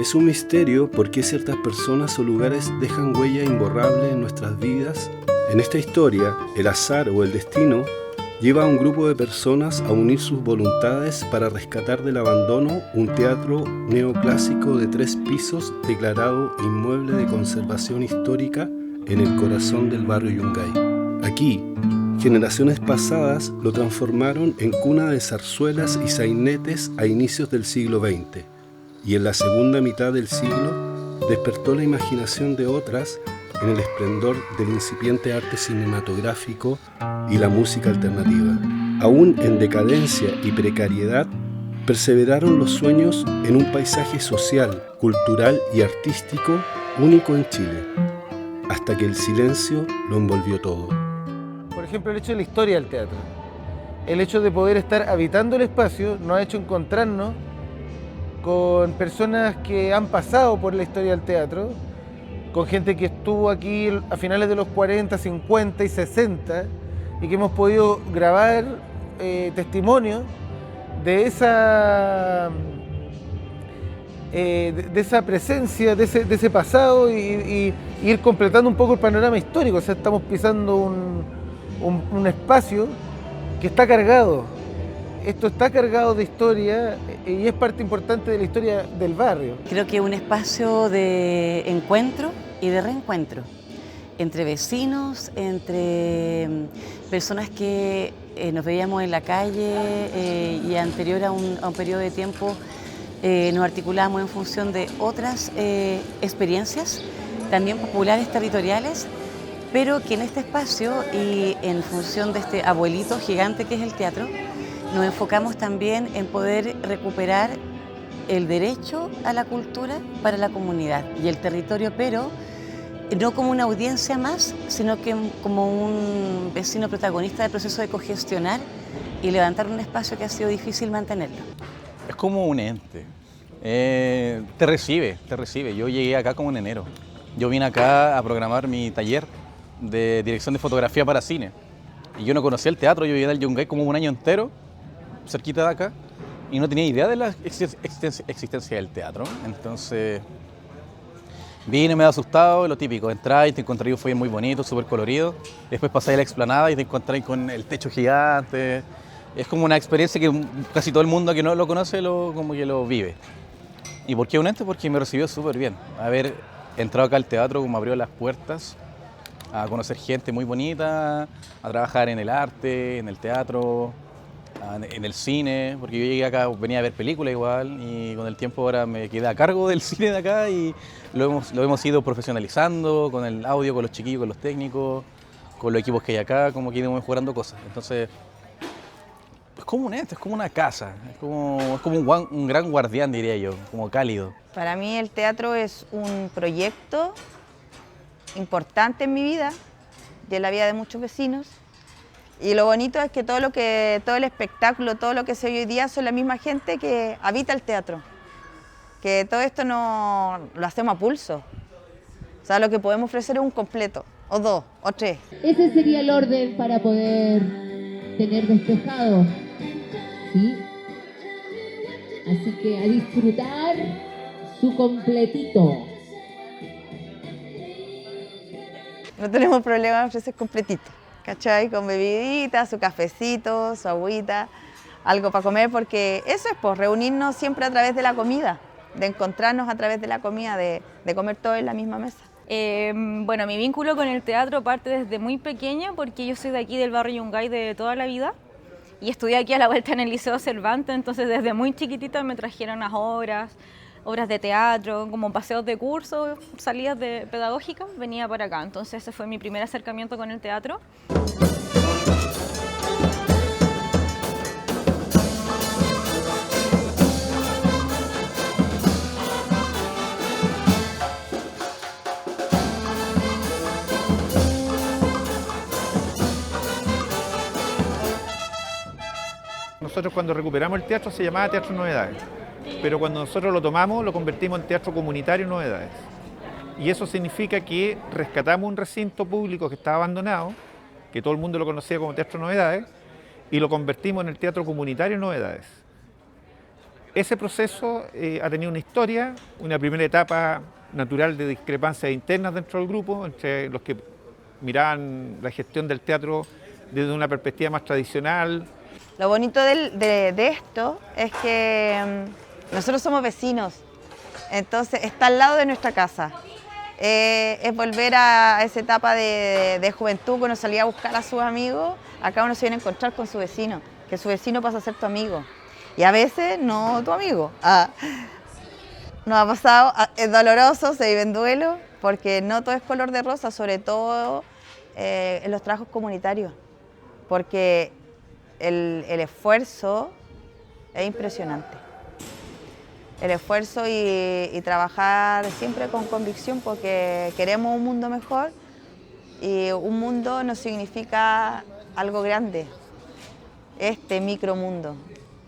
Es un misterio por qué ciertas personas o lugares dejan huella imborrable en nuestras vidas. En esta historia, el azar o el destino lleva a un grupo de personas a unir sus voluntades para rescatar del abandono un teatro neoclásico de 3 pisos declarado inmueble de conservación histórica en el corazón del barrio Yungay. Aquí, generaciones pasadas lo transformaron en cuna de zarzuelas y sainetes a inicios del siglo XX, y en la segunda mitad del siglo despertó la imaginación de otras en el esplendor del incipiente arte cinematográfico y la música alternativa. Aún en decadencia y precariedad, perseveraron los sueños en un paisaje social, cultural y artístico único en Chile, hasta que el silencio lo envolvió todo. Por ejemplo, el hecho de la historia del teatro, el hecho de poder estar habitando el espacio nos ha hecho encontrarnos con personas que han pasado por la historia del teatro, con gente que estuvo aquí a finales de los 40, 50 y 60 y que hemos podido grabar testimonios de esa presencia, de ese pasado y ir completando un poco el panorama histórico. O sea, estamos pisando un espacio que está cargado. Esto está cargado de historia y es parte importante de la historia del barrio. Creo que es un espacio de encuentro y de reencuentro entre vecinos, entre personas que nos veíamos en la calle y anterior a un periodo de tiempo nos articulamos en función de otras experiencias, también populares, territoriales, pero que en este espacio y en función de este abuelito gigante que es el teatro, nos enfocamos también en poder recuperar el derecho a la cultura para la comunidad y el territorio, pero no como una audiencia más, sino que como un vecino protagonista del proceso de cogestionar y levantar un espacio que ha sido difícil mantenerlo. Es como un ente, te recibe. Yo llegué acá como en enero. Yo vine acá a programar mi taller de dirección de fotografía para cine. Y yo no conocía el teatro, yo vivía en el Yungay como un año entero, cerquita de acá, y no tenía idea de la existencia del teatro. Entonces vine medio asustado, lo típico, entráis, te encontré un foyer muy bonito, súper colorido, después pasáis a la explanada y te encontráis con el techo gigante. Es como una experiencia que casi todo el mundo que no lo conoce como que lo vive. ¿Y por qué un ente? Porque me recibió súper bien. Haber entrado acá al teatro, como abrió las puertas a conocer gente muy bonita, a trabajar en el arte, en el teatro, en el cine, porque yo llegué acá, venía a ver películas igual, y con el tiempo ahora me quedé a cargo del cine de acá y lo hemos ido profesionalizando con el audio, con los chiquillos, con los técnicos, con los equipos que hay acá, como que íbamos mejorando cosas. Entonces, es como un ente, es como una casa, es como un gran guardián, diría yo, como cálido. Para mí el teatro es un proyecto importante en mi vida, y en la vida de muchos vecinos. Y lo bonito es que todo el espectáculo, todo lo que se ve hoy día son la misma gente que habita el teatro. Que todo esto no lo hacemos a pulso. O sea, lo que podemos ofrecer es un completo, o 2, o 3. Ese sería el orden para poder tener despejado. ¿Sí? Así que a disfrutar su completito. No tenemos problema en ofrecer completito. ¿Cachai? Con bebiditas, su cafecito, su agüita, algo para comer, porque eso es pues, reunirnos siempre a través de la comida, de encontrarnos a través de la comida, de comer todo en la misma mesa. Bueno, mi vínculo con el teatro parte desde muy pequeña, porque yo soy de aquí del barrio Yungay de toda la vida y estudié aquí a la vuelta en el Liceo Cervantes, entonces desde muy chiquitita me trajeron las obras de teatro, como paseos de curso, salidas pedagógicas, venía para acá. Entonces ese fue mi primer acercamiento con el teatro. Nosotros cuando recuperamos el teatro se llamaba Teatro Novedades, pero cuando nosotros lo tomamos lo convertimos en Teatro Comunitario Novedades. Y eso significa que rescatamos un recinto público que estaba abandonado, que todo el mundo lo conocía como Teatro Novedades, y lo convertimos en el Teatro Comunitario Novedades. Ese proceso ha tenido una historia, una primera etapa natural de discrepancias internas dentro del grupo, entre los que miraban la gestión del teatro desde una perspectiva más tradicional. Lo bonito de esto es que nosotros somos vecinos, entonces está al lado de nuestra casa. Es volver a esa etapa de juventud, cuando salía a buscar a sus amigos, acá uno se viene a encontrar con su vecino, que su vecino pasa a ser tu amigo. Y a veces no tu amigo. Nos ha pasado, es doloroso, se vive en duelo, porque no todo es color de rosa, sobre todo en los trabajos comunitarios, porque el esfuerzo es impresionante. El esfuerzo y trabajar siempre con convicción, porque queremos un mundo mejor, y un mundo no significa algo grande, este micromundo,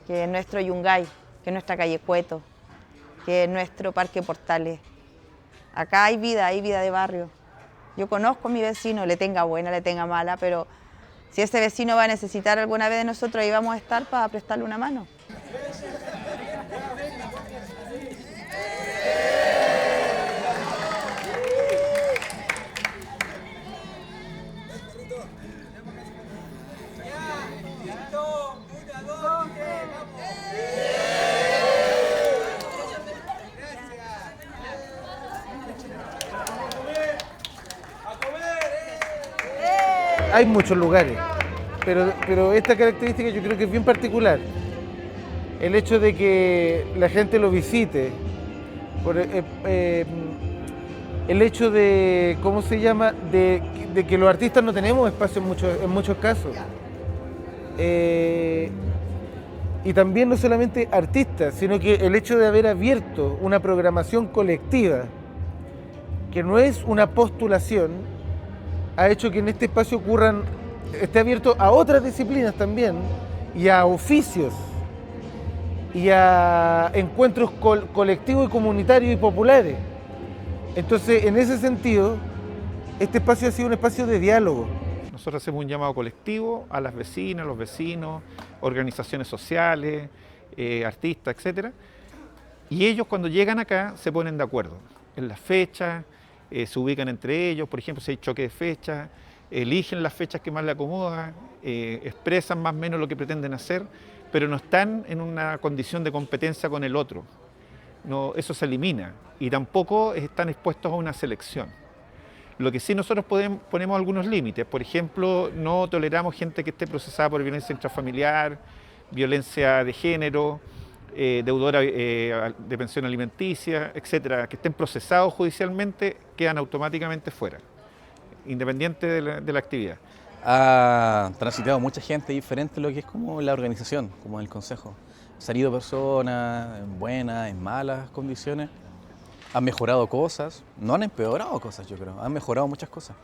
que es nuestro Yungay, que es nuestra calle Cueto, que es nuestro Parque Portales. Acá hay vida de barrio. Yo conozco a mi vecino, le tenga buena, le tenga mala, pero si ese vecino va a necesitar alguna vez de nosotros, ahí vamos a estar para prestarle una mano. Hay muchos lugares, pero esta característica yo creo que es bien particular. El hecho de que la gente lo visite, el hecho de, ¿cómo se llama?, de que los artistas no tenemos espacio en muchos casos. Y también no solamente artistas, sino que el hecho de haber abierto una programación colectiva, que no es una postulación, ha hecho que en este espacio esté abierto a otras disciplinas también, y a oficios, y a encuentros colectivos y comunitarios y populares. Entonces, en ese sentido, este espacio ha sido un espacio de diálogo. Nosotros hacemos un llamado colectivo a las vecinas, los vecinos, organizaciones sociales, artistas, etc. Y ellos, cuando llegan acá, se ponen de acuerdo en las fechas, se ubican entre ellos, por ejemplo, si hay choque de fechas, eligen las fechas que más les acomodan, expresan más o menos lo que pretenden hacer, pero no están en una condición de competencia con el otro. No, eso se elimina, y tampoco están expuestos a una selección. Lo que sí nosotros ponemos algunos límites, por ejemplo, no toleramos gente que esté procesada por violencia intrafamiliar, violencia de género, deudora de pensión alimenticia, etcétera, que estén procesados judicialmente, quedan automáticamente fuera, independiente de la actividad. Ha transitado mucha gente diferente a lo que es como la organización, como el consejo. Han salido personas en buenas, en malas condiciones, han mejorado cosas, no han empeorado cosas, yo creo, han mejorado muchas cosas.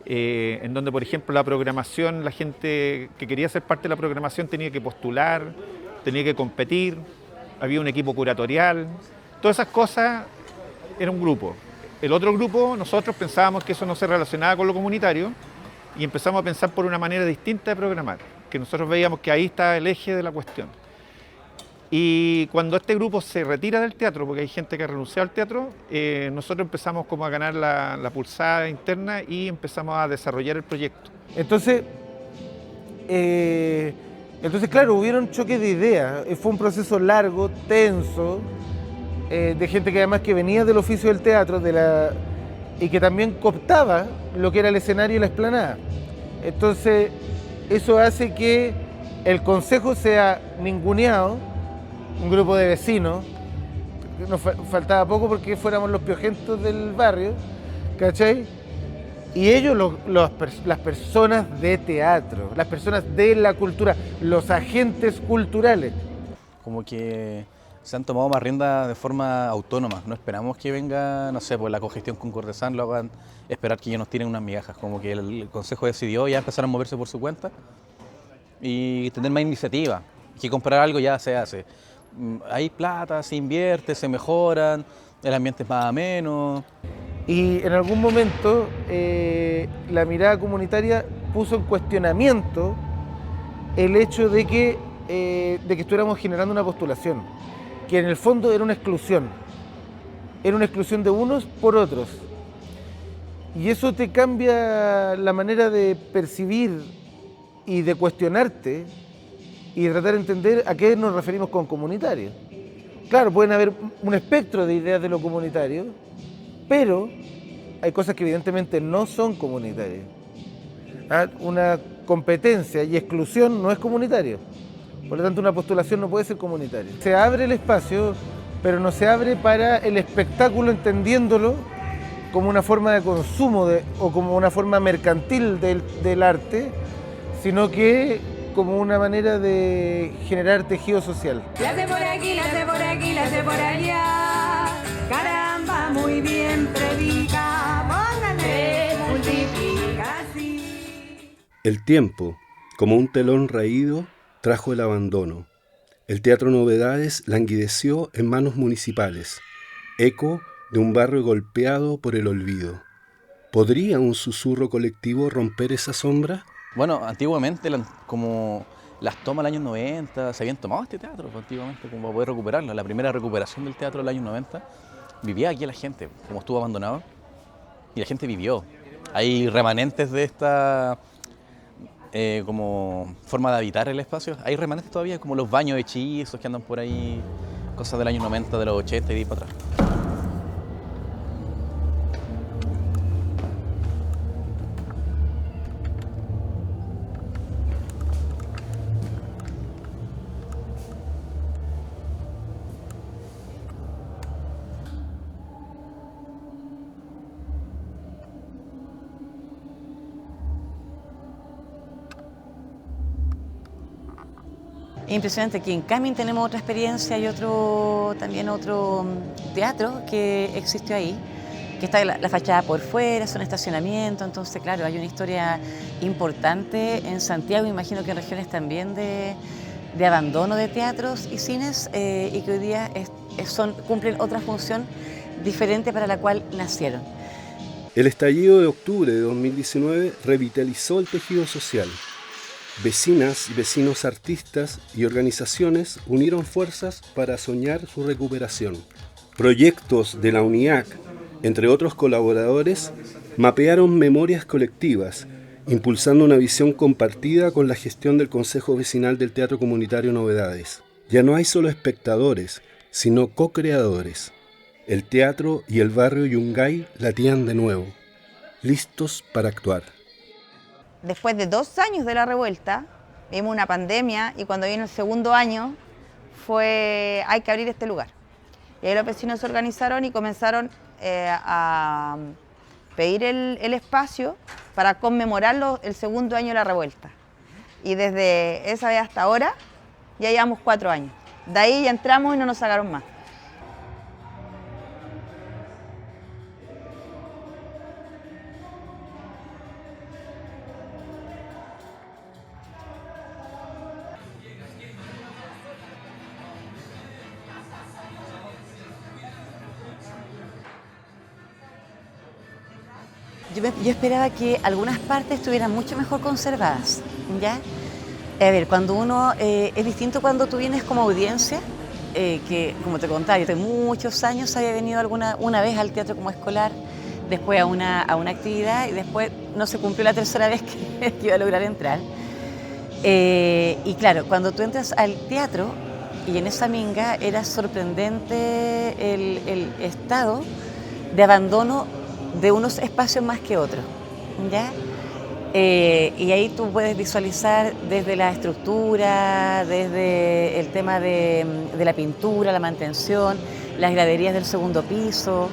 En donde, por ejemplo, la programación, la gente que quería ser parte de la programación tenía que postular, tenía que competir, había un equipo curatorial, todas esas cosas era un grupo. El otro grupo, nosotros pensábamos que eso no se relacionaba con lo comunitario y empezamos a pensar por una manera distinta de programar, que nosotros veíamos que ahí está el eje de la cuestión. Y cuando este grupo se retira del teatro, porque hay gente que ha renunciado al teatro, nosotros empezamos como a ganar la pulsada interna y empezamos a desarrollar el proyecto. Entonces, claro, hubieron choques de ideas, fue un proceso largo, tenso, de gente que además que venía del oficio del teatro y que también cooptaba lo que era el escenario y la explanada. Entonces, eso hace que el consejo sea ninguneado, un grupo de vecinos, nos faltaba poco porque fuéramos los piojentos del barrio, ¿cachai? Y ellos, las personas de teatro, las personas de la cultura, los agentes culturales. Como que se han tomado más rienda de forma autónoma, no esperamos que venga, no sé, por la cogestión con Cordesán, lo hagan esperar que ellos nos tiren unas migajas, como que el consejo decidió ya empezar a moverse por su cuenta y tener más iniciativa, que comprar algo ya se hace. Hay plata, se invierte, se mejoran, el ambiente es más ameno. Y en algún momento la mirada comunitaria puso en cuestionamiento el hecho de que estuviéramos generando una postulación, que en el fondo era una exclusión de unos por otros. Y eso te cambia la manera de percibir y de cuestionarte y de tratar de entender a qué nos referimos con comunitario. Claro, pueden haber un espectro de ideas de lo comunitario, pero hay cosas que evidentemente no son comunitarias. Una competencia y exclusión no es comunitario. Por lo tanto, una postulación no puede ser comunitaria. Se abre el espacio, pero no se abre para el espectáculo entendiéndolo como una forma de consumo o como una forma mercantil del arte, sino que como una manera de generar tejido social. La hace por aquí, la hace por aquí, la hace por allá. Caramba, muy bien predica, póngale, multiplica así. El tiempo, como un telón raído, trajo el abandono. El Teatro Novedades languideció en manos municipales, eco de un barrio golpeado por el olvido. ¿Podría un susurro colectivo romper esa sombra? Bueno, antiguamente, como las tomas del año 90, se habían tomado este teatro, antiguamente, como para poder recuperarlo. La primera recuperación del teatro del año 90, vivía aquí la gente, como estuvo abandonado, y la gente vivió. Hay remanentes de esta como forma de habitar el espacio. Hay remanentes todavía, como los baños hechizos que andan por ahí, cosas del año 90, de los 80 y de ahí para atrás. Es impresionante que en Camin tenemos otra experiencia y también otro teatro que existió ahí, que está la fachada por fuera, es un estacionamiento, entonces claro, hay una historia importante en Santiago, imagino que en regiones también de abandono de teatros y cines y que hoy día cumplen otra función diferente para la cual nacieron. El estallido de octubre de 2019 revitalizó el tejido social. Vecinas y vecinos artistas y organizaciones unieron fuerzas para soñar su recuperación. Proyectos de la UNIAC, entre otros colaboradores, mapearon memorias colectivas, impulsando una visión compartida con la gestión del Consejo Vecinal del Teatro Comunitario Novedades. Ya no hay solo espectadores, sino co-creadores. El teatro y el barrio Yungay latían de nuevo, listos para actuar. Después de 2 años de la revuelta, vimos una pandemia y cuando vino el segundo año hay que abrir este lugar. Y ahí los vecinos se organizaron y comenzaron a pedir el espacio para conmemorar el segundo año de la revuelta. Y desde esa vez hasta ahora ya llevamos 4 años. De ahí ya entramos y no nos sacaron más. Yo esperaba que algunas partes estuvieran mucho mejor conservadas, ¿ya? A ver, cuando uno, es distinto cuando tú vienes como audiencia, que como te contaba, yo tengo muchos años, había venido una vez al teatro como escolar, después a una actividad y después no se cumplió la tercera vez que iba a lograr entrar. Y claro, cuando tú entras al teatro y en esa minga era sorprendente el estado de abandono de unos espacios más que otros, ¿ya? Y ahí tú puedes visualizar desde la estructura, desde el tema de la pintura, la mantención, las graderías del segundo piso.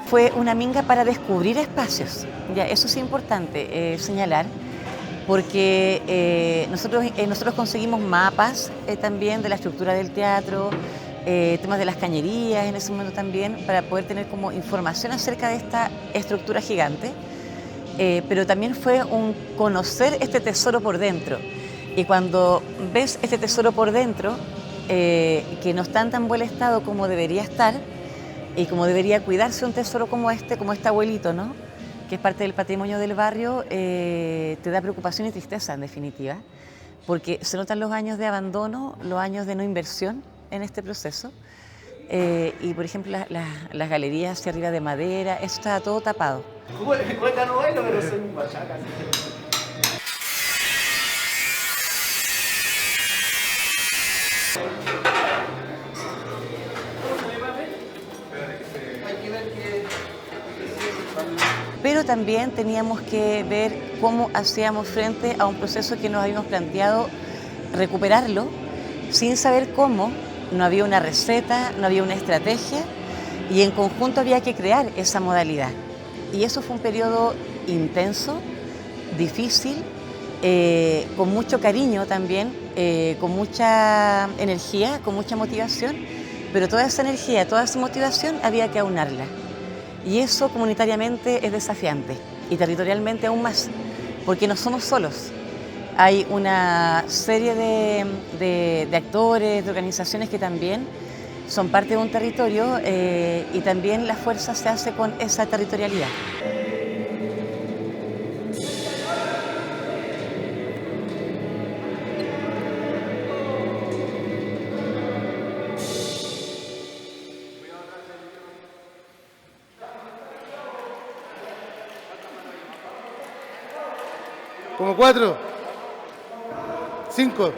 Fue una minga para descubrir espacios, ya, eso es importante señalar, porque nosotros conseguimos mapas también de la estructura del teatro, temas de las cañerías en ese momento también, para poder tener como información acerca de esta estructura gigante. Pero también fue un conocer este tesoro por dentro. Y cuando ves este tesoro por dentro, que no está en tan buen estado como debería estar, y como debería cuidarse un tesoro como este abuelito, ¿no?, que es parte del patrimonio del barrio, te da preocupación y tristeza en definitiva, porque se notan los años de abandono, los años de no inversión en este proceso. Y por ejemplo las galerías hacia arriba de madera, eso está todo tapado. Cuenta no bailo, pero soy un bachaca. Pero también teníamos que ver cómo hacíamos frente a un proceso que nos habíamos planteado recuperarlo sin saber cómo. No había una receta, no había una estrategia y en conjunto había que crear esa modalidad. Y eso fue un periodo intenso, difícil, con mucho cariño también, con mucha energía, con mucha motivación, pero toda esa energía, toda esa motivación había que aunarla. Y eso comunitariamente es desafiante y territorialmente aún más, porque no somos solos. Hay una serie de actores, de organizaciones que también son parte de un territorio y también la fuerza se hace con esa territorialidad. Como 4, 5.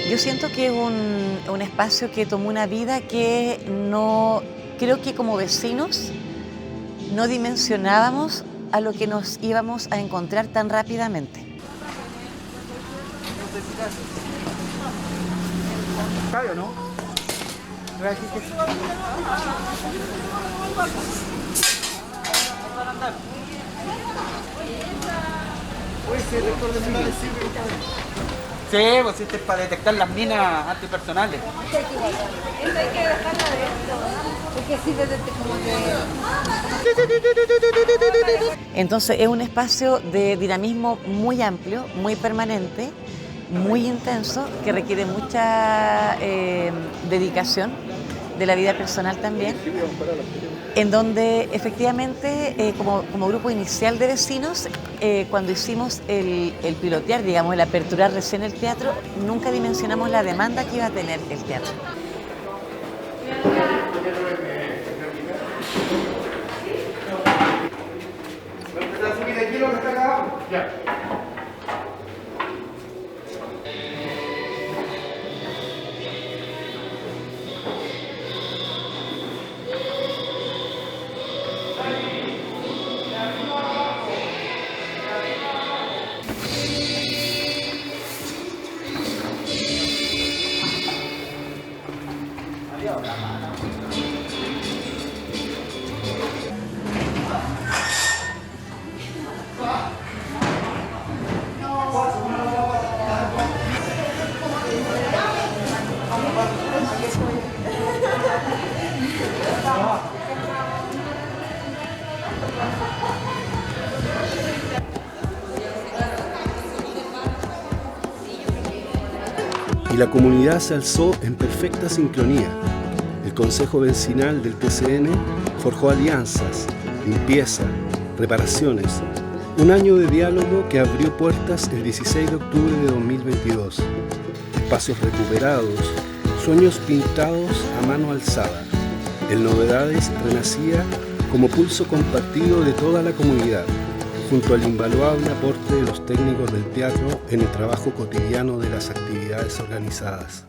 Yo siento que es un espacio que tomó una vida que no, creo que como vecinos no dimensionábamos a lo que nos íbamos a encontrar tan rápidamente. ¿Sabe o no? Sí, pues este es para detectar las minas antipersonales. Esto hay que dejarlo adentro, porque así desde como que... Entonces es un espacio de dinamismo muy amplio, muy permanente, muy intenso, que requiere mucha dedicación de la vida personal también, en donde efectivamente como grupo inicial de vecinos, cuando hicimos el pilotear, digamos, el aperturar recién el teatro, nunca dimensionamos la demanda que iba a tener el teatro. y la comunidad se alzó en perfecta sincronía. El Consejo Vecinal del TCN forjó alianzas, limpieza, reparaciones. Un año de diálogo que abrió puertas el 16 de octubre de 2022. Espacios recuperados, sueños pintados a mano alzada. El Novedades renacía como pulso compartido de toda la comunidad, junto al invaluable aporte de los técnicos del teatro en el trabajo cotidiano de las actividades organizadas.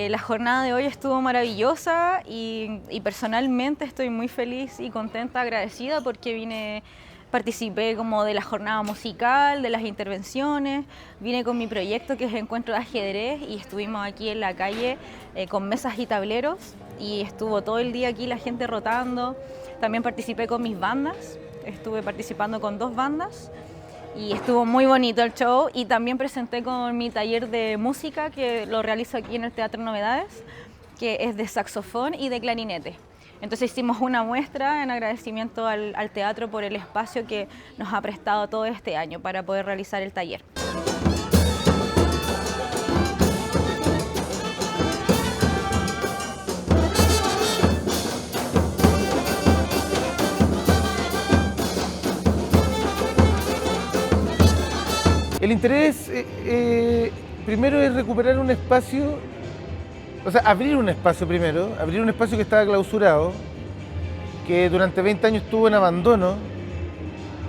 La jornada de hoy estuvo maravillosa y personalmente estoy muy feliz y contenta, agradecida porque participé como de la jornada musical, de las intervenciones, vine con mi proyecto que es Encuentro de Ajedrez y estuvimos aquí en la calle con mesas y tableros y estuvo todo el día aquí la gente rotando. También participé con mis bandas, estuve participando con 2 bandas. Y estuvo muy bonito el show y también presenté con mi taller de música que lo realizo aquí en el Teatro Novedades, que es de saxofón y de clarinete. Entonces hicimos una muestra en agradecimiento al teatro por el espacio que nos ha prestado todo este año para poder realizar el taller. El interés primero es recuperar un espacio, o sea, abrir un espacio primero, abrir un espacio que estaba clausurado, que durante 20 años estuvo en abandono,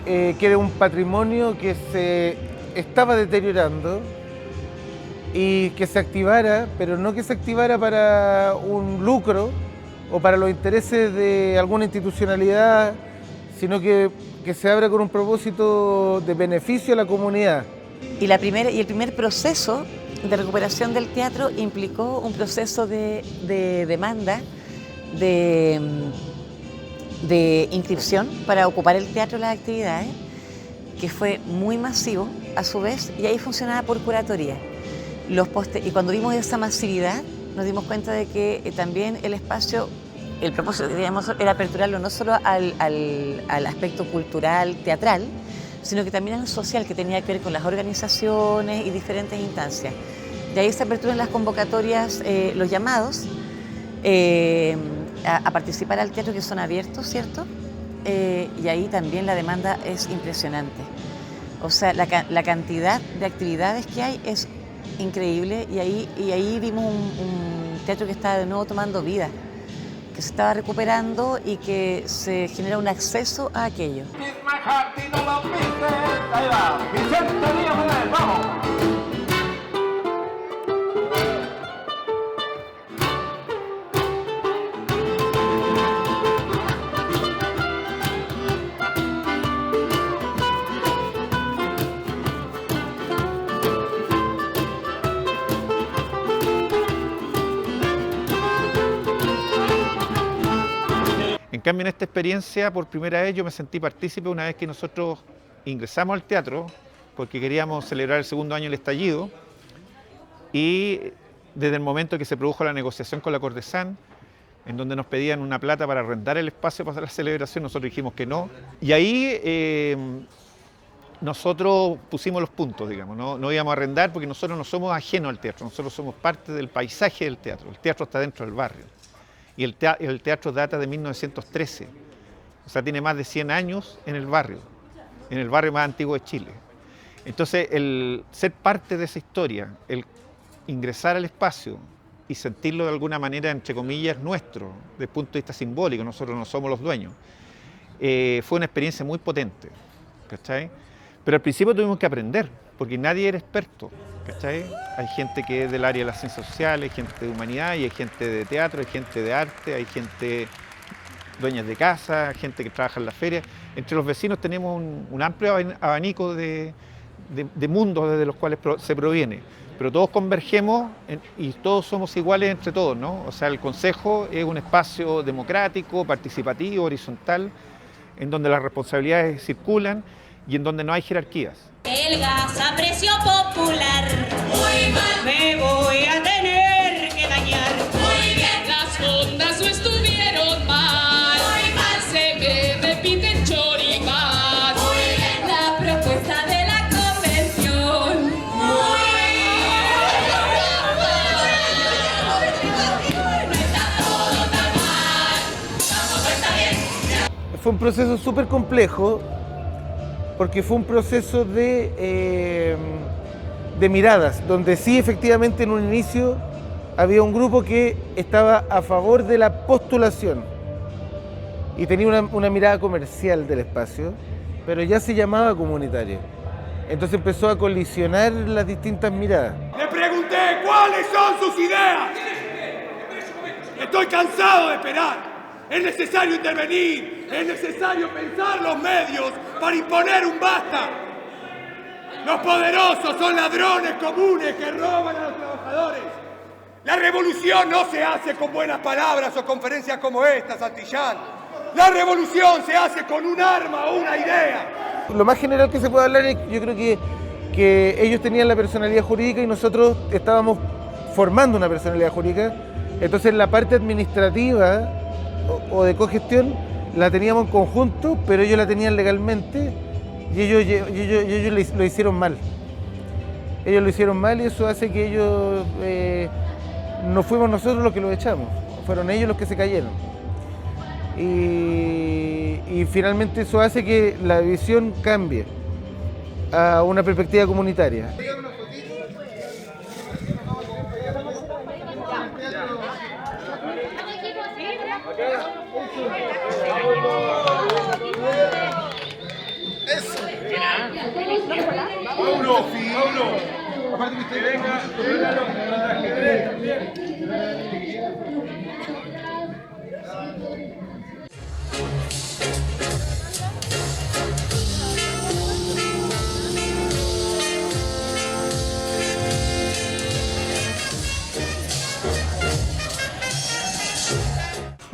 que era un patrimonio que se estaba deteriorando y que se activara, pero no que se activara para un lucro o para los intereses de alguna institucionalidad, sino que se abra con un propósito de beneficio a la comunidad. Y el primer proceso de recuperación del teatro implicó un proceso de demanda, de inscripción para ocupar el teatro en las actividades, que fue muy masivo a su vez, y ahí funcionaba por curatoría. Y cuando vimos esa masividad, nos dimos cuenta de que también el espacio, el propósito digamos, era aperturarlo no solo al aspecto cultural, teatral, sino que también al social, que tenía que ver con las organizaciones y diferentes instancias. De ahí se aperturan las convocatorias, los llamados a participar al teatro, que son abiertos, ¿cierto? Y ahí también la demanda es impresionante. O sea, la cantidad de actividades que hay es increíble y ahí vimos un teatro que estaba de nuevo tomando vida, que se estaba recuperando y que se genera un acceso a aquello. En cambio, en esta experiencia, por primera vez, yo me sentí partícipe una vez que nosotros ingresamos al teatro, porque queríamos celebrar el segundo año del estallido, y desde el momento que se produjo la negociación con la Cordesán, en donde nos pedían una plata para arrendar el espacio para la celebración, nosotros dijimos que no. Y ahí nosotros pusimos los puntos, digamos, no íbamos a arrendar porque nosotros no somos ajenos al teatro, nosotros somos parte del paisaje del teatro. El teatro está dentro del barrio. Y el teatro data de 1913, o sea, tiene más de 100 años en el barrio más antiguo de Chile. Entonces, el ser parte de esa historia, el ingresar al espacio, y sentirlo de alguna manera, entre comillas, nuestro, desde el punto de vista simbólico, nosotros no somos los dueños. Fue una experiencia muy potente, ¿cachai? Pero al principio tuvimos que aprender, porque nadie era experto, ¿cachai? Hay gente que es del área de las ciencias sociales, hay gente de humanidad, y hay gente de teatro, hay gente de arte, hay gente dueñas de casa, gente que trabaja en la feria. Entre los vecinos tenemos un amplio abanico de mundos desde los cuales se proviene, pero todos convergemos y todos somos iguales entre todos, ¿no? O sea, el Consejo es un espacio democrático, participativo, horizontal, en donde las responsabilidades circulan y en donde no hay jerarquías. El gas a precio popular. Muy mal. Me voy a tener que dañar. Muy bien. Las fondas no estuvieron mal. Muy mal. Se me repite choripán. Muy bien. La propuesta de la convención. Muy bien. No está todo tan mal. Tampoco está bien. Fue un proceso súper complejo, porque fue un proceso de miradas, donde sí, efectivamente, en un inicio había un grupo que estaba a favor de la postulación y tenía una mirada comercial del espacio, pero ya se llamaba comunitario. Entonces empezó a colisionar las distintas miradas. Le pregunté cuáles son sus ideas. Estoy cansado de esperar. Es necesario intervenir, es necesario pensar los medios para imponer un basta. Los poderosos son ladrones comunes que roban a los trabajadores. La revolución no se hace con buenas palabras o conferencias como esta, Santillán. La revolución se hace con un arma o una idea. Lo más general que se puede hablar es, yo creo que ellos tenían la personalidad jurídica y nosotros estábamos formando una personalidad jurídica. Entonces la parte administrativa o de cogestión la teníamos en conjunto, pero ellos la tenían legalmente y ellos lo hicieron mal. Ellos lo hicieron mal y eso hace que ellos, no fuimos nosotros los que los echamos, fueron ellos los que se cayeron. Y finalmente eso hace que la visión cambie a una perspectiva comunitaria.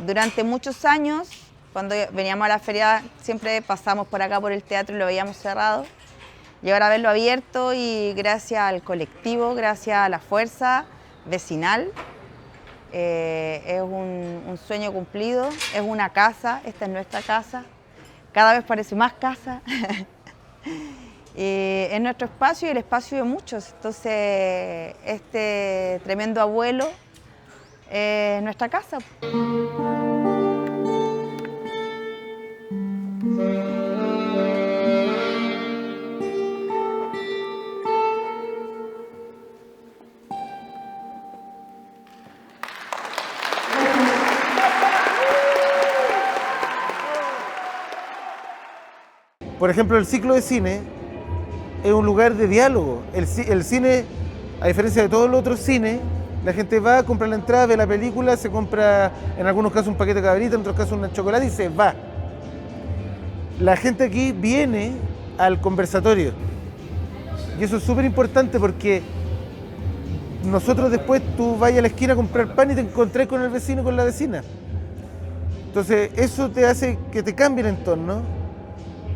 Durante muchos años, cuando veníamos a la feria, siempre pasamos por acá por el teatro y lo veíamos cerrado. Y ahora verlo abierto y gracias al colectivo, gracias a la fuerza vecinal, es un sueño cumplido, es una casa, esta es nuestra casa, cada vez parece más casa. Es nuestro espacio y el espacio de muchos, entonces este tremendo abuelo es nuestra casa. Por ejemplo, el ciclo de cine es un lugar de diálogo. El cine, a diferencia de todos los otros cines, la gente va, compra la entrada, ve la película, se compra en algunos casos un paquete de cabrita, en otros casos una chocolate y se va. La gente aquí viene al conversatorio. Y eso es súper importante porque nosotros después tú vas a la esquina a comprar pan y te encontrás con el vecino y con la vecina. Entonces eso te hace que te cambie el entorno,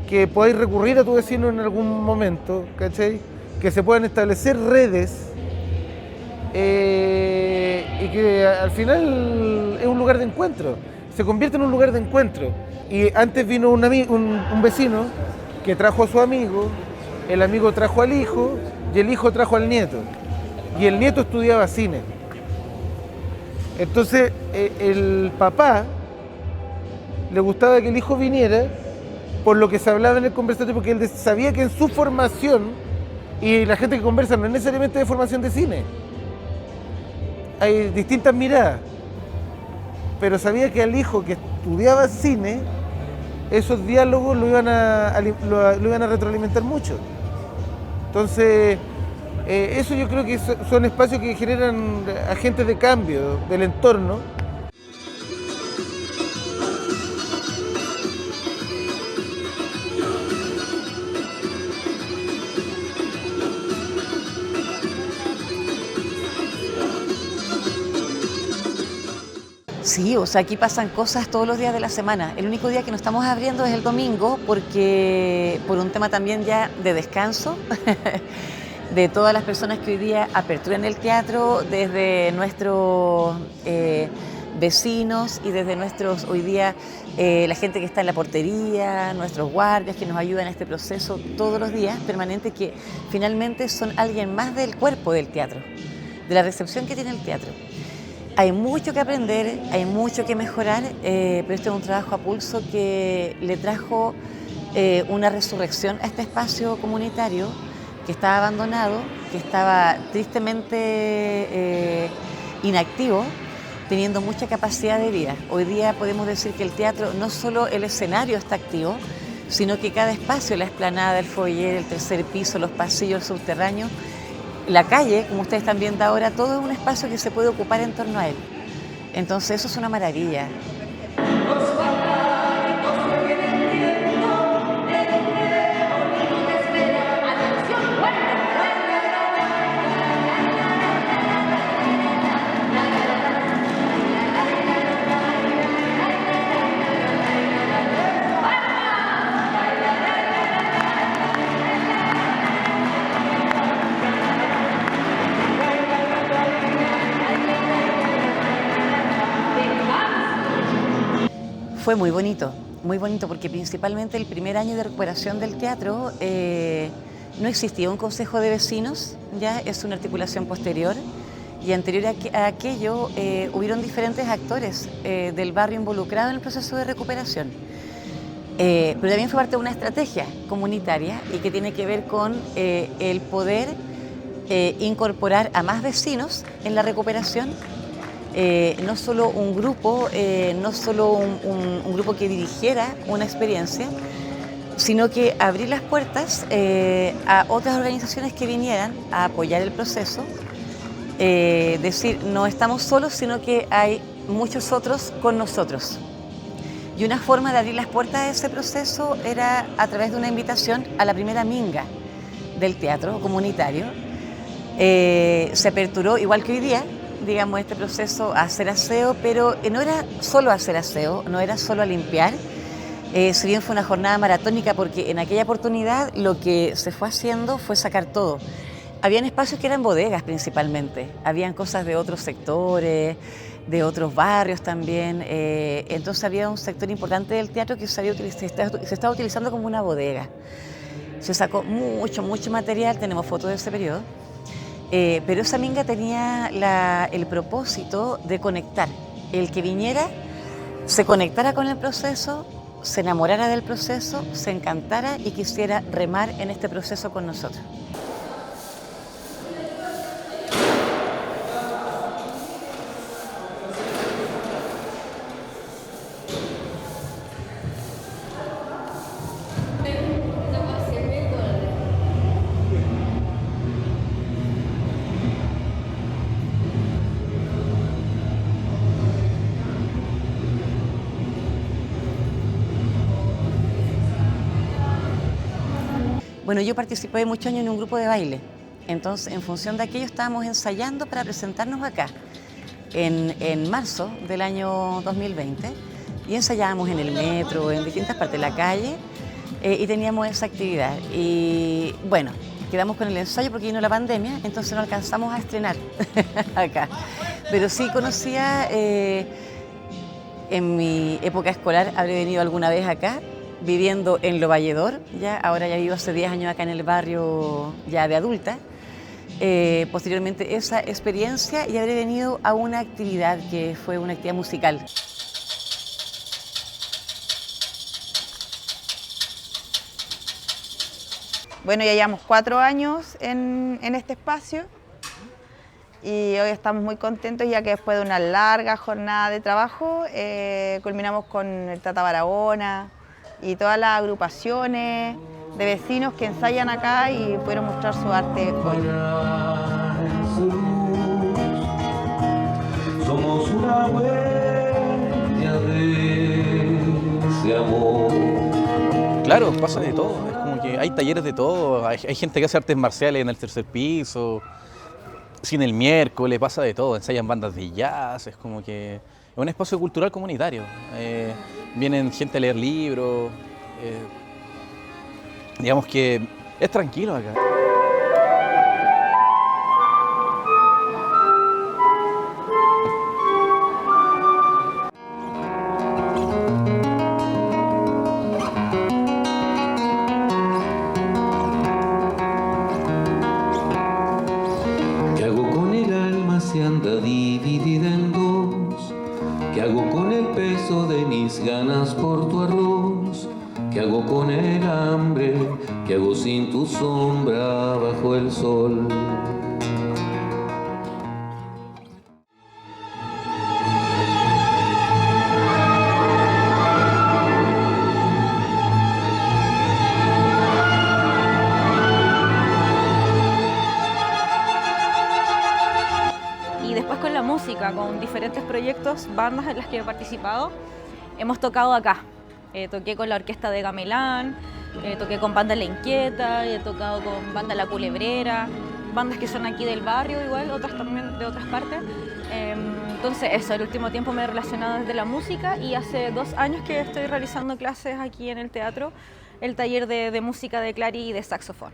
que podáis recurrir a tu vecino en algún momento, ¿cachai? Que se puedan establecer redes y que al final es un lugar de encuentro, se convierte en un lugar de encuentro. Y antes vino un vecino que trajo a su amigo, el amigo trajo al hijo y el hijo trajo al nieto. Y el nieto estudiaba cine. Entonces el papá le gustaba que el hijo viniera por lo que se hablaba en el conversatorio, porque él sabía que en su formación, y la gente que conversa no es necesariamente de formación de cine, hay distintas miradas, pero sabía que al hijo que estudiaba cine, esos diálogos lo iban a retroalimentar mucho. Entonces, eso yo creo que son espacios que generan agentes de cambio del entorno. Sí, o sea, aquí pasan cosas todos los días de la semana. El único día que nos estamos abriendo es el domingo, porque por un tema también ya de descanso de todas las personas que hoy día aperturan el teatro, desde nuestros vecinos y desde nuestros, hoy día, la gente que está en la portería, nuestros guardias que nos ayudan en este proceso todos los días, permanente, que finalmente son alguien más del cuerpo del teatro, de la recepción que tiene el teatro. Hay mucho que aprender, hay mucho que mejorar, pero este es un trabajo a pulso que le trajo una resurrección a este espacio comunitario que estaba abandonado, que estaba tristemente inactivo, teniendo mucha capacidad de vida. Hoy día podemos decir que el teatro, no solo el escenario está activo, sino que cada espacio, la explanada, el foyer, el tercer piso, los pasillos subterráneos, la calle, como ustedes están viendo ahora, todo es un espacio que se puede ocupar en torno a él. Entonces eso es una maravilla. Fue muy bonito porque principalmente el primer año de recuperación del teatro no existía un consejo de vecinos, ya es una articulación posterior, y anterior a aquello hubieron diferentes actores del barrio involucrados en el proceso de recuperación. Pero también fue parte de una estrategia comunitaria y que tiene que ver con el poder incorporar a más vecinos en la recuperación. No solo un grupo, no solo un grupo que dirigiera una experiencia, sino que abrir las puertas a otras organizaciones que vinieran a apoyar el proceso, decir, no estamos solos, sino que hay muchos otros con nosotros. Y una forma de abrir las puertas a ese proceso era a través de una invitación a la primera minga del teatro comunitario. Se aperturó, igual que hoy día, digamos, este proceso a hacer aseo, pero no era solo hacer aseo, no era solo a limpiar, si bien fue una jornada maratónica, porque en aquella oportunidad lo que se fue haciendo fue sacar todo. Habían espacios que eran bodegas principalmente, habían cosas de otros sectores, de otros barrios también, entonces había un sector importante del teatro que se estaba utilizando como una bodega. Se sacó mucho material, tenemos fotos de ese periodo. Pero esa minga tenía el propósito de conectar. El que viniera se conectara con el proceso, se enamorara del proceso, se encantara y quisiera remar en este proceso con nosotros. Bueno, yo participé muchos años en un grupo de baile, entonces en función de aquello estábamos ensayando para presentarnos acá en marzo del año 2020 y ensayábamos en el metro, en distintas partes de la calle y teníamos esa actividad. Y bueno, quedamos con el ensayo porque vino la pandemia, entonces no alcanzamos a estrenar acá. Pero sí conocía, en mi época escolar habré venido alguna vez acá, viviendo en Lo Valledor, ahora ya vivo hace 10 años acá en el barrio ya de adulta. Posteriormente esa experiencia y habré venido a una actividad que fue una actividad musical. Bueno, ya llevamos 4 años en este espacio. y hoy estamos muy contentos ya que después de una larga jornada de trabajo culminamos con el Tata Barahona y todas las agrupaciones de vecinos que ensayan acá y pudieron mostrar su arte hoy. Somos una huella de ese amor. Claro, pasa de todo, es como que hay talleres de todo, hay gente que hace artes marciales en el tercer piso, cine el miércoles, pasa de todo, ensayan bandas de jazz, es como que es un espacio cultural comunitario. Vienen gente a leer libros, digamos que es tranquilo acá. ¿Qué hago con el alma si anda dividida en dos? ¿Qué hago con el peso de mis ganas por tu arroz? ¿Qué hago con el hambre? ¿Qué hago sin tu sombra bajo el sol? Y después con la música, con diferentes proyectos, bandas en las que he participado, hemos tocado acá. Toqué con la orquesta de Gamelán, toqué con Banda La Inquieta, he tocado con Banda La Culebrera, bandas que son aquí del barrio igual, otras también de otras partes. Entonces eso, el último tiempo me he relacionado desde la música y hace 2 años que estoy realizando clases aquí en el teatro, el taller de música de clari y de saxofón.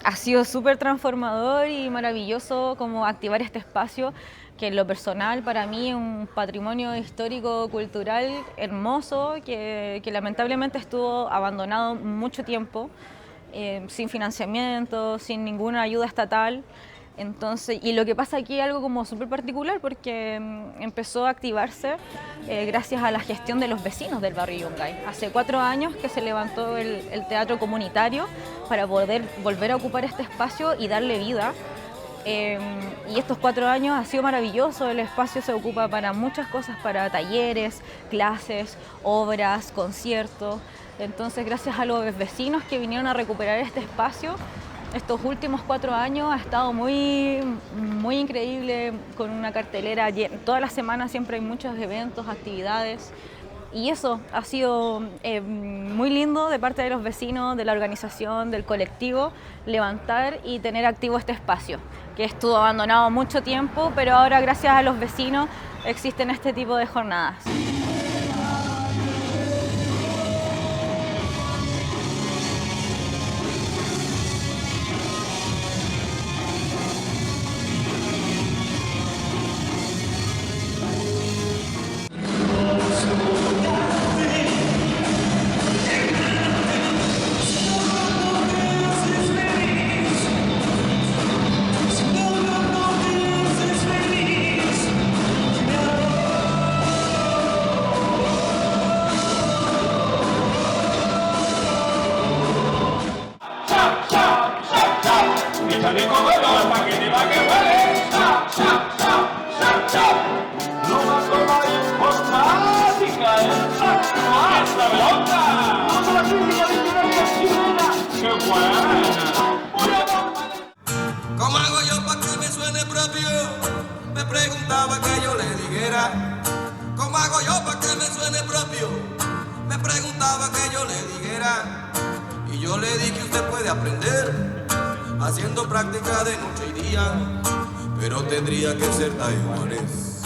Ha sido súper transformador y maravilloso como activar este espacio que en lo personal para mí es un patrimonio histórico, cultural hermoso que lamentablemente estuvo abandonado mucho tiempo, sin financiamiento, sin ninguna ayuda estatal. Entonces, y lo que pasa aquí es algo como súper particular porque empezó a activarse gracias a la gestión de los vecinos del barrio Yungay. Hace 4 años que se levantó el teatro comunitario para poder volver a ocupar este espacio y darle vida. Y estos 4 años ha sido maravilloso, el espacio se ocupa para muchas cosas, para talleres, clases, obras, conciertos. Entonces, gracias a los vecinos que vinieron a recuperar este espacio, estos últimos 4 años ha estado muy increíble, con una cartelera todas las semanas, siempre hay muchos eventos, actividades. Y eso ha sido muy lindo de parte de los vecinos, de la organización, del colectivo, levantar y tener activo este espacio, que estuvo abandonado mucho tiempo, pero ahora gracias a los vecinos existen este tipo de jornadas. Échale coco pa' que te va que huele. No más con la informática, ¡más la pelota! ¡Vamos a la crítica literaria chilena! ¡Qué buena! ¿Cómo hago yo pa' que me suene propio? Me preguntaba que yo le dijera. ¿Cómo hago yo pa' que me suene propio? Me preguntaba que yo le dijera. Y yo le dije que usted puede aprender haciendo práctica de noche y día, pero tendría que ser taiwanés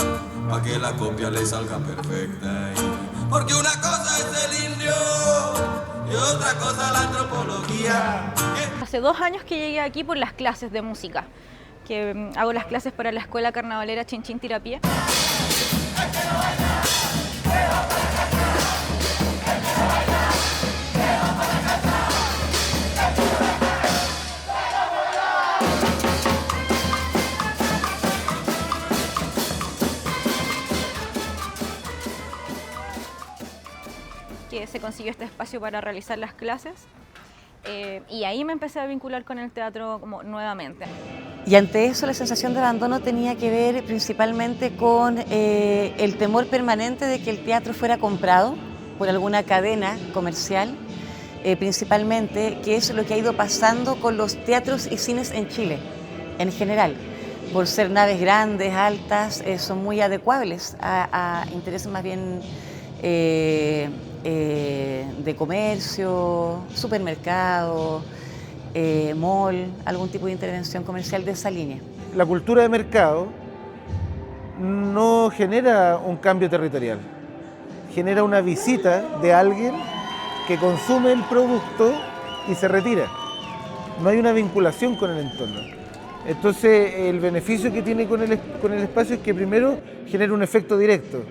pa' que la copia le salga perfecta. Porque una cosa es el indio y otra cosa la antropología. Hace 2 años que llegué aquí por las clases de música, que hago las clases para la Escuela Carnavalera Chinchín Tirapié. Que se consiguió este espacio para realizar las clases y ahí me empecé a vincular con el teatro como nuevamente. Y ante eso la sensación de abandono tenía que ver principalmente con el temor permanente de que el teatro fuera comprado por alguna cadena comercial, principalmente, que es lo que ha ido pasando con los teatros y cines en Chile, en general. Por ser naves grandes, altas, son muy adecuables a intereses más bien de comercio, supermercado, mall, algún tipo de intervención comercial de esa línea. La cultura de mercado no genera un cambio territorial, genera una visita de alguien que consume el producto y se retira. No hay una vinculación con el entorno. Entonces el beneficio que tiene con el espacio es que primero genera un efecto directo.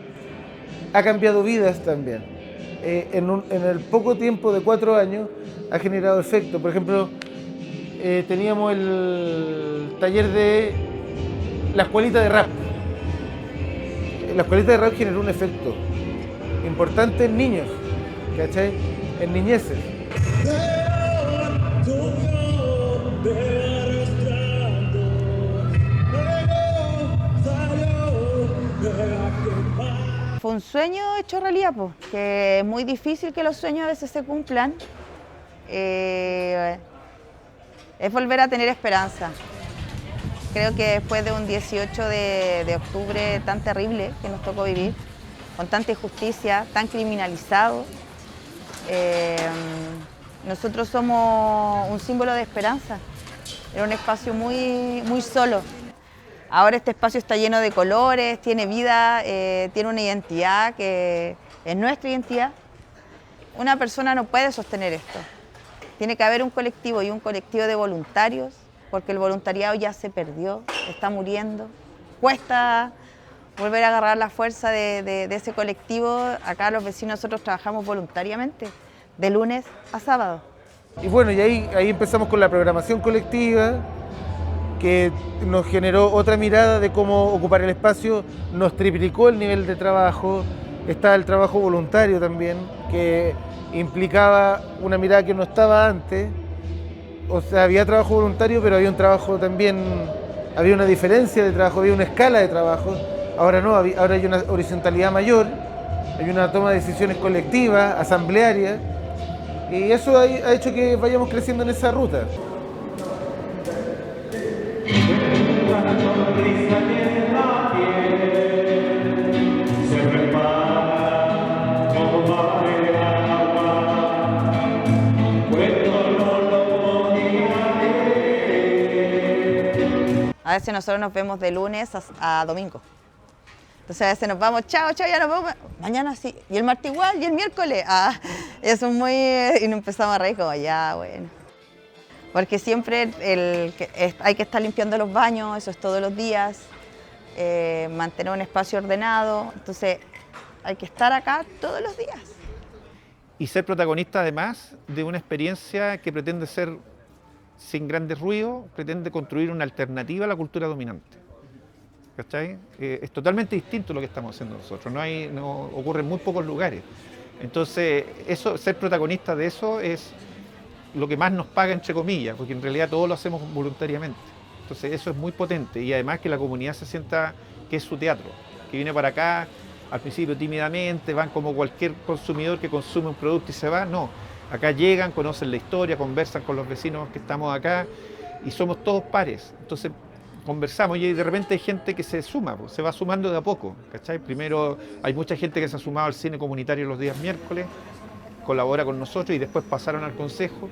Ha cambiado vidas también. En el poco tiempo de 4 años ha generado efecto. Por ejemplo, teníamos el taller de la escuelita de rap. La escuelita de rap generó un efecto importante en niños, ¿cachai? En niñeces. Fue un sueño hecho realidad, pues, que es muy difícil que los sueños a veces se cumplan. Es volver a tener esperanza. Creo que después de un 18 de octubre tan terrible que nos tocó vivir, con tanta injusticia, tan criminalizado, nosotros somos un símbolo de esperanza. Era un espacio muy solo. Ahora este espacio está lleno de colores, tiene vida, tiene una identidad que es nuestra identidad. Una persona no puede sostener esto. Tiene que haber un colectivo y un colectivo de voluntarios, porque el voluntariado ya se perdió, está muriendo. Cuesta volver a agarrar la fuerza de ese colectivo. Acá los vecinos nosotros trabajamos voluntariamente, de lunes a sábado. Y bueno, y ahí empezamos con la programación colectiva, que nos generó otra mirada de cómo ocupar el espacio, nos triplicó el nivel de trabajo. Está el trabajo voluntario también, que implicaba una mirada que no estaba antes. O sea, había trabajo voluntario, pero había un trabajo también, había una diferencia de trabajo, había una escala de trabajo. Ahora no, ahora hay una horizontalidad mayor, hay una toma de decisiones colectivas, asamblearias, y eso ha hecho que vayamos creciendo en esa ruta. A veces nosotros nos vemos de lunes a domingo. Entonces a veces nos vamos, chao, ya nos vemos, mañana sí, y el martes igual, y el miércoles. Eso es muy... y nos empezamos a reír como, ya, bueno. Porque siempre hay que estar limpiando los baños, eso es todos los días, mantener un espacio ordenado, entonces hay que estar acá todos los días. Y ser protagonista además de una experiencia que pretende ser sin grandes ruidos, pretende construir una alternativa a la cultura dominante. ¿Cachai? Es totalmente distinto lo que estamos haciendo nosotros, no ocurre en muy pocos lugares. Entonces, ser protagonista de eso es lo que más nos paga, entre comillas, porque en realidad todo lo hacemos voluntariamente. Entonces eso es muy potente y además que la comunidad se sienta que es su teatro, que viene para acá al principio tímidamente, van como cualquier consumidor que consume un producto y se va. No, acá llegan, conocen la historia, conversan con los vecinos que estamos acá y somos todos pares. Entonces conversamos y de repente hay gente que se suma, pues, se va sumando de a poco, ¿cachai? Primero hay mucha gente que se ha sumado al cine comunitario los días miércoles, colabora con nosotros y después pasaron al consejo.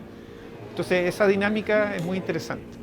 Entonces esa dinámica es muy interesante.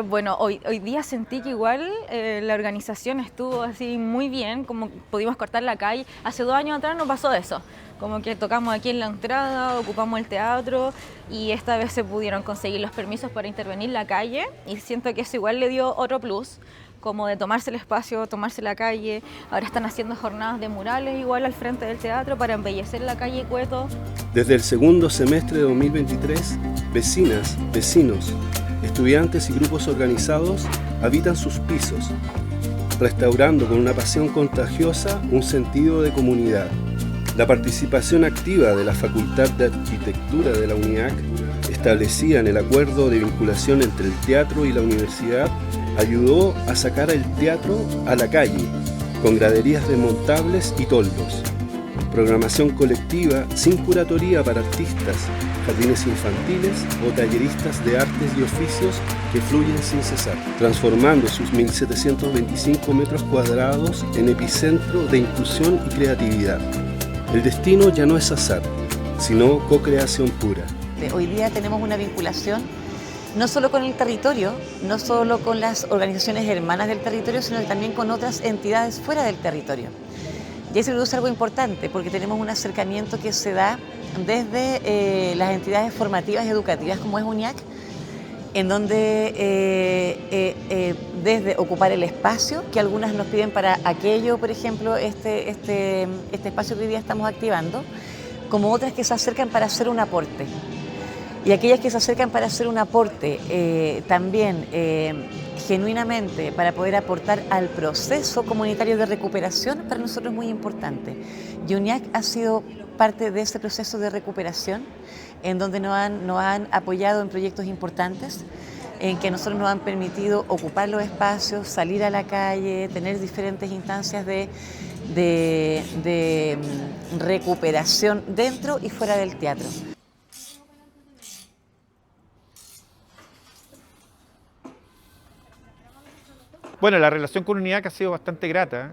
Bueno, hoy día sentí que igual la organización estuvo así muy bien, como pudimos cortar la calle. Hace 2 años atrás no pasó eso, como que tocamos aquí en la entrada, ocupamos el teatro y esta vez se pudieron conseguir los permisos para intervenir la calle y siento que eso igual le dio otro plus, como de tomarse el espacio, tomarse la calle. Ahora están haciendo jornadas de murales igual al frente del teatro para embellecer la calle Cueto. Desde el segundo semestre de 2023, vecinas, vecinos, estudiantes y grupos organizados habitan sus pisos, restaurando con una pasión contagiosa un sentido de comunidad. La participación activa de la Facultad de Arquitectura de la UNIAC, establecida en el acuerdo de vinculación entre el teatro y la universidad, ayudó a sacar el teatro a la calle, con graderías desmontables y toldos. Programación colectiva sin curatoría para artistas, jardines infantiles o talleristas de artes y oficios que fluyen sin cesar, transformando sus 1.725 metros cuadrados en epicentro de inclusión y creatividad. El destino ya no es azar, sino co-creación pura. Hoy día tenemos una vinculación no solo con el territorio, no solo con las organizaciones hermanas del territorio, sino también con otras entidades fuera del territorio. Y eso es algo importante porque tenemos un acercamiento que se da desde las entidades formativas y educativas como es UNIAC, en donde desde ocupar el espacio, que algunas nos piden para aquello, por ejemplo, este espacio que hoy día estamos activando, como otras que se acercan para hacer un aporte. Y aquellas que se acercan para hacer un aporte también genuinamente para poder aportar al proceso comunitario de recuperación, para nosotros es muy importante. Y UNIAC ha sido parte de ese proceso de recuperación, en donde nos han apoyado en proyectos importantes, en que nosotros nos han permitido ocupar los espacios, salir a la calle, tener diferentes instancias de recuperación dentro y fuera del teatro. Bueno, la relación con UNIAC ha sido bastante grata.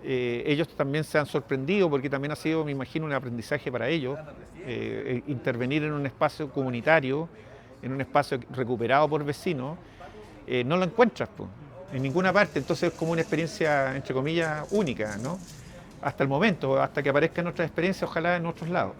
Ellos también se han sorprendido porque también ha sido, me imagino, un aprendizaje para ellos. Intervenir en un espacio comunitario, en un espacio recuperado por vecinos, no lo encuentras en ninguna parte. Entonces es como una experiencia, entre comillas, única, ¿no? Hasta el momento, hasta que aparezcan otras experiencias, ojalá en otros lados.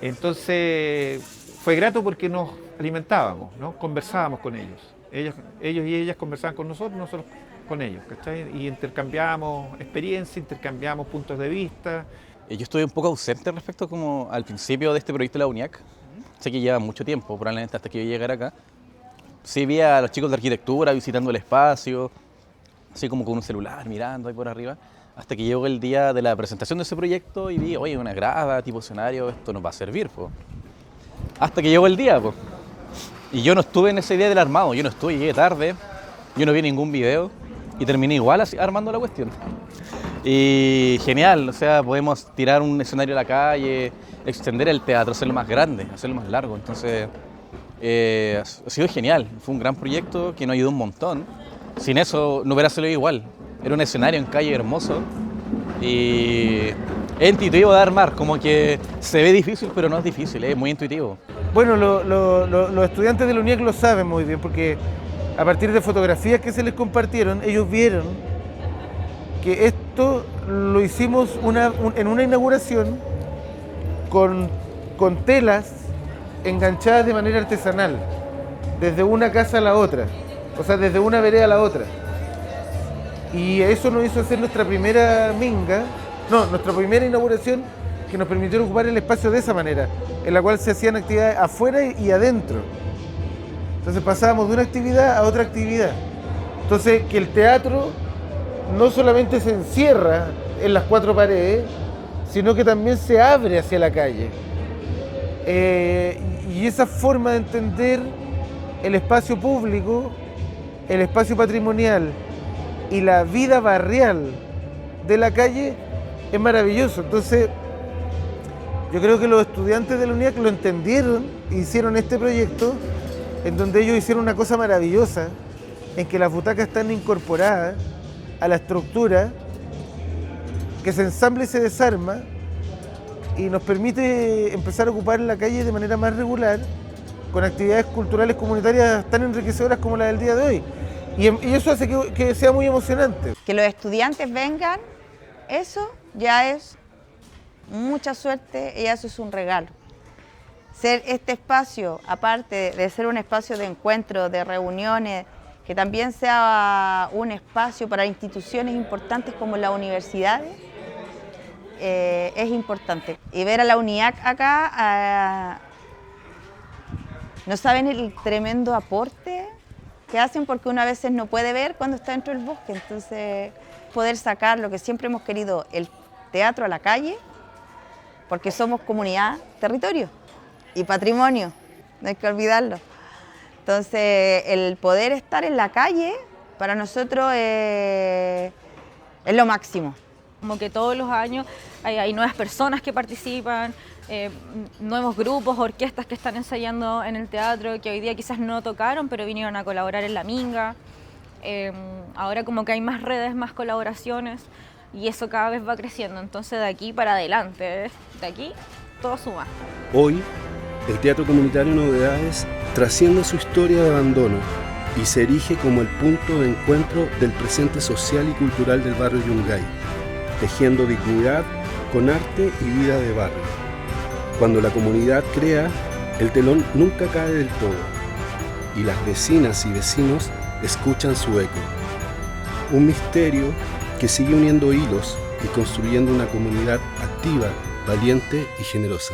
Entonces fue grato porque nos alimentábamos, ¿no? Conversábamos con ellos. Ellos y ellas conversaban con nosotros, nosotros con ellos, ¿cachai? Y intercambiamos experiencias, intercambiamos puntos de vista. Yo estuve un poco ausente respecto como al principio de este proyecto de la UNIAC. Sé que lleva mucho tiempo, probablemente hasta que yo llegara acá. Sí vi a los chicos de arquitectura visitando el espacio, así como con un celular mirando ahí por arriba, hasta que llegó el día de la presentación de ese proyecto y vi, oye, una grada, tipo escenario, esto nos va a servir, po. Hasta que llegó el día, po. Y yo no estuve en ese día del armado, yo no estuve, llegué tarde, yo no vi ningún video y terminé igual así, armando la cuestión. Y genial, o sea, podemos tirar un escenario a la calle, extender el teatro, hacerlo más grande, hacerlo más largo. Entonces, ha sido genial, fue un gran proyecto que nos ayudó un montón. Sin eso no hubiera salido igual, era un escenario en calle hermoso y es intuitivo de armar, como que se ve difícil, pero no es difícil, es muy intuitivo. Bueno, los estudiantes de la UNIAC lo saben muy bien, porque a partir de fotografías que se les compartieron, ellos vieron que esto lo hicimos en una inauguración con telas enganchadas de manera artesanal, desde una casa a la otra, o sea, desde una vereda a la otra. Y eso nos hizo hacer nuestra primera inauguración, que nos permitió ocupar el espacio de esa manera, en la cual se hacían actividades afuera y adentro. Entonces pasábamos de una actividad a otra actividad. Entonces que el teatro no solamente se encierra en las 4 paredes, sino que también se abre hacia la calle. Y esa forma de entender el espacio público, el espacio patrimonial y la vida barrial de la calle es maravilloso. Entonces, yo creo que los estudiantes de la UNIAC lo entendieron e hicieron este proyecto en donde ellos hicieron una cosa maravillosa, en que las butacas están incorporadas a la estructura, que se ensambla y se desarma y nos permite empezar a ocupar la calle de manera más regular con actividades culturales comunitarias tan enriquecedoras como la del día de hoy. Y eso hace que sea muy emocionante. Que los estudiantes vengan, eso ya es mucha suerte y eso es un regalo. Ser este espacio, aparte de ser un espacio de encuentro, de reuniones, que también sea un espacio para instituciones importantes como las universidades, es importante. Y ver a la UNIAC acá, no saben el tremendo aporte que hacen, porque uno a veces no puede ver cuando está dentro del bosque. Entonces, poder sacar lo que siempre hemos querido, el teatro a la calle, porque somos comunidad, territorio y patrimonio, no hay que olvidarlo. Entonces, el poder estar en la calle, para nosotros es lo máximo. Como que todos los años hay nuevas personas que participan, nuevos grupos, orquestas que están ensayando en el teatro, que hoy día quizás no tocaron, pero vinieron a colaborar en la Minga. Ahora como que hay más redes, más colaboraciones, y eso cada vez va creciendo. Entonces de aquí para adelante, de aquí todo suma. Hoy, el Teatro Comunitario Novedades trasciende su historia de abandono y se erige como el punto de encuentro del presente social y cultural del barrio Yungay, tejiendo dignidad con arte y vida de barrio. Cuando la comunidad crea, el telón nunca cae del todo y las vecinas y vecinos escuchan su eco. Un misterio que sigue uniendo hilos y construyendo una comunidad activa, valiente y generosa.